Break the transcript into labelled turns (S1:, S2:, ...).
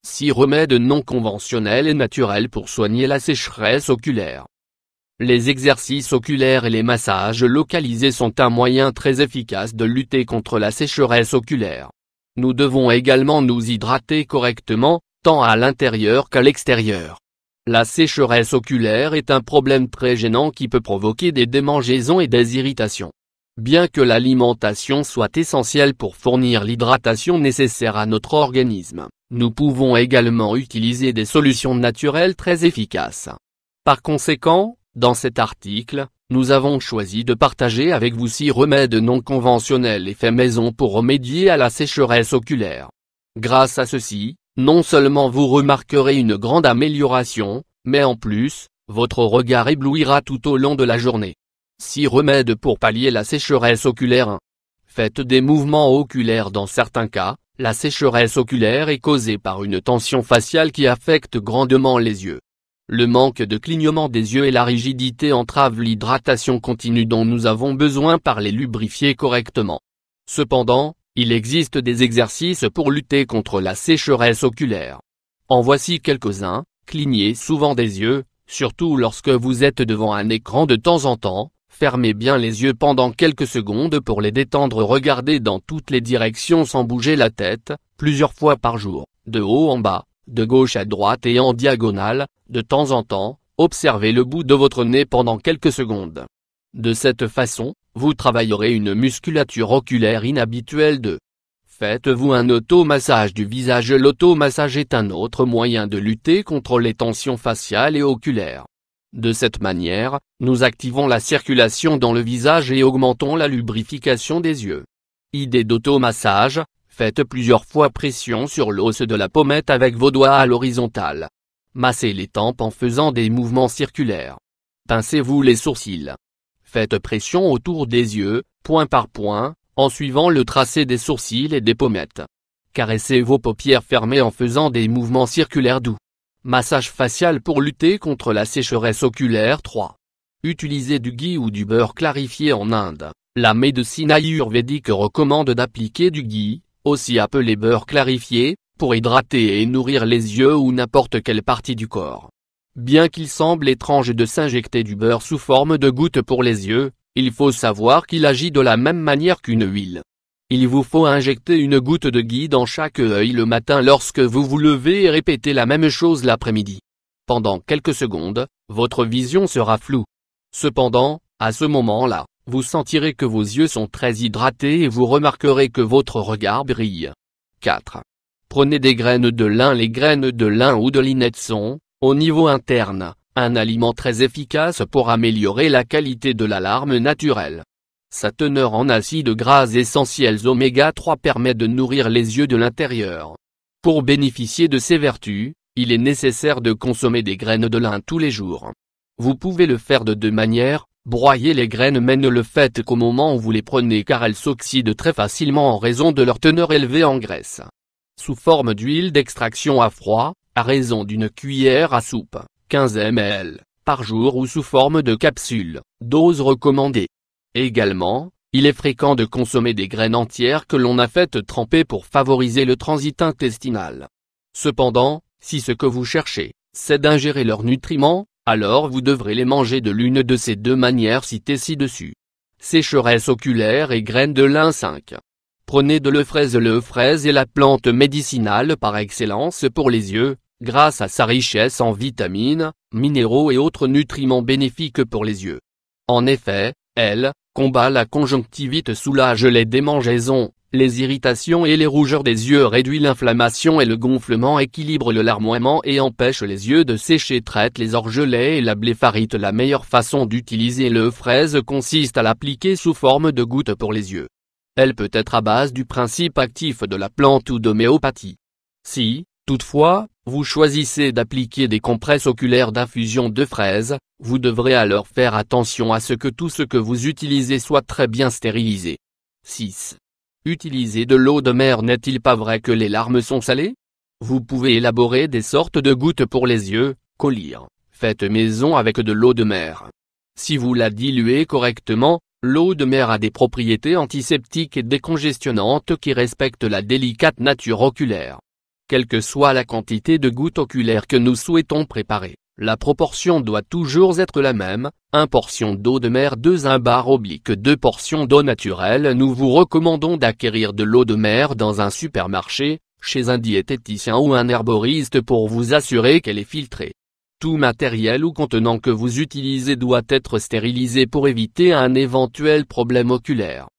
S1: 6 remèdes non conventionnels et naturels pour soigner la sécheresse oculaire. Les exercices oculaires et les massages localisés sont un moyen très efficace de lutter contre la sécheresse oculaire. Nous devons également nous hydrater correctement, tant à l'intérieur qu'à l'extérieur. La sécheresse oculaire est un problème très gênant qui peut provoquer des démangeaisons et des irritations. Bien que l'alimentation soit essentielle pour fournir l'hydratation nécessaire à notre organisme, nous pouvons également utiliser des solutions naturelles très efficaces. Par conséquent, dans cet article, nous avons choisi de partager avec vous 6 remèdes non conventionnels et faits maison pour remédier à la sécheresse oculaire. Grâce à ceci, non seulement vous remarquerez une grande amélioration, mais en plus, votre regard éblouira tout au long de la journée. 6 remèdes pour pallier la sécheresse oculaire. 1. Faites des mouvements oculaires. Dans certains cas, la sécheresse oculaire est causée par une tension faciale qui affecte grandement les yeux. Le manque de clignement des yeux et la rigidité entravent l'hydratation continue dont nous avons besoin par les lubrifier correctement. Cependant, il existe des exercices pour lutter contre la sécheresse oculaire. En voici quelques-uns. Clignez souvent des yeux, surtout lorsque vous êtes devant un écran de temps en temps. Fermez bien les yeux pendant quelques secondes pour les détendre. Regardez dans toutes les directions sans bouger la tête, plusieurs fois par jour, de haut en bas, de gauche à droite et en diagonale. De temps en temps, observez le bout de votre nez pendant quelques secondes. De cette façon, vous travaillerez une musculature oculaire inhabituelle. 2. Faites-vous un automassage du visage. L'automassage est un autre moyen de lutter contre les tensions faciales et oculaires. De cette manière, nous activons la circulation dans le visage et augmentons la lubrification des yeux. Idée d'automassage: faites plusieurs fois pression sur l'os de la pommette avec vos doigts à l'horizontale. Massez les tempes en faisant des mouvements circulaires. Pincez-vous les sourcils. Faites pression autour des yeux, point par point, en suivant le tracé des sourcils et des pommettes. Caressez vos paupières fermées en faisant des mouvements circulaires doux. Massage facial pour lutter contre la sécheresse oculaire. 3. Utilisez du ghee ou du beurre clarifié. En Inde, la médecine ayurvédique recommande d'appliquer du ghee, aussi appelé beurre clarifié, pour hydrater et nourrir les yeux ou n'importe quelle partie du corps. Bien qu'il semble étrange de s'injecter du beurre sous forme de gouttes pour les yeux, il faut savoir qu'il agit de la même manière qu'une huile. Il vous faut injecter une goutte de ghee dans chaque œil le matin lorsque vous vous levez et répéter la même chose l'après-midi. Pendant quelques secondes, votre vision sera floue. Cependant, à ce moment-là, vous sentirez que vos yeux sont très hydratés et vous remarquerez que votre regard brille. 4. Prenez des graines de lin. Les graines de lin ou de linette sont, au niveau interne, un aliment très efficace pour améliorer la qualité de la larme naturelle. Sa teneur en acides gras essentiels oméga 3 permet de nourrir les yeux de l'intérieur. Pour bénéficier de ces vertus, il est nécessaire de consommer des graines de lin tous les jours. Vous pouvez le faire de 2 manières: broyer les graines, mais ne le faites qu'au moment où vous les prenez car elles s'oxydent très facilement en raison de leur teneur élevée en graisse. Sous forme d'huile d'extraction à froid, à raison d'une cuillère à soupe, 15 ml, par jour ou sous forme de capsules, dose recommandée. Également, il est fréquent de consommer des graines entières que l'on a faites tremper pour favoriser le transit intestinal. Cependant, si ce que vous cherchez, c'est d'ingérer leurs nutriments, alors vous devrez les manger de l'une de ces 2 manières citées ci-dessus. Sécheresse oculaire et graines de lin. 5. Prenez de l'euphrase. L'euphrase est la plante médicinale par excellence pour les yeux, grâce à sa richesse en vitamines, minéraux et autres nutriments bénéfiques pour les yeux. En effet, elle combat la conjonctivite, soulage les démangeaisons, les irritations et les rougeurs des yeux, réduit l'inflammation et le gonflement, équilibre le larmoiement et empêche les yeux de sécher, traite les orgelets et la blépharite. La meilleure façon d'utiliser l'euphrase consiste à l'appliquer sous forme de gouttes pour les yeux. Elle peut être à base du principe actif de la plante ou d'homéopathie. Si, toutefois, vous choisissez d'appliquer des compresses oculaires d'infusion de fraises, vous devrez alors faire attention à ce que tout ce que vous utilisez soit très bien stérilisé. 6. Utilisez de l'eau de mer. N'est-il pas vrai que les larmes sont salées? Vous pouvez élaborer des sortes de gouttes pour les yeux, collyre, faites maison avec de l'eau de mer. Si vous la diluez correctement, l'eau de mer a des propriétés antiseptiques et décongestionnantes qui respectent la délicate nature oculaire. Quelle que soit la quantité de gouttes oculaires que nous souhaitons préparer, la proportion doit toujours être la même, 1 portion d'eau de mer 2 portions d'eau naturelle. Nous vous recommandons d'acquérir de l'eau de mer dans un supermarché, chez un diététicien ou un herboriste pour vous assurer qu'elle est filtrée. Tout matériel ou contenant que vous utilisez doit être stérilisé pour éviter un éventuel problème oculaire.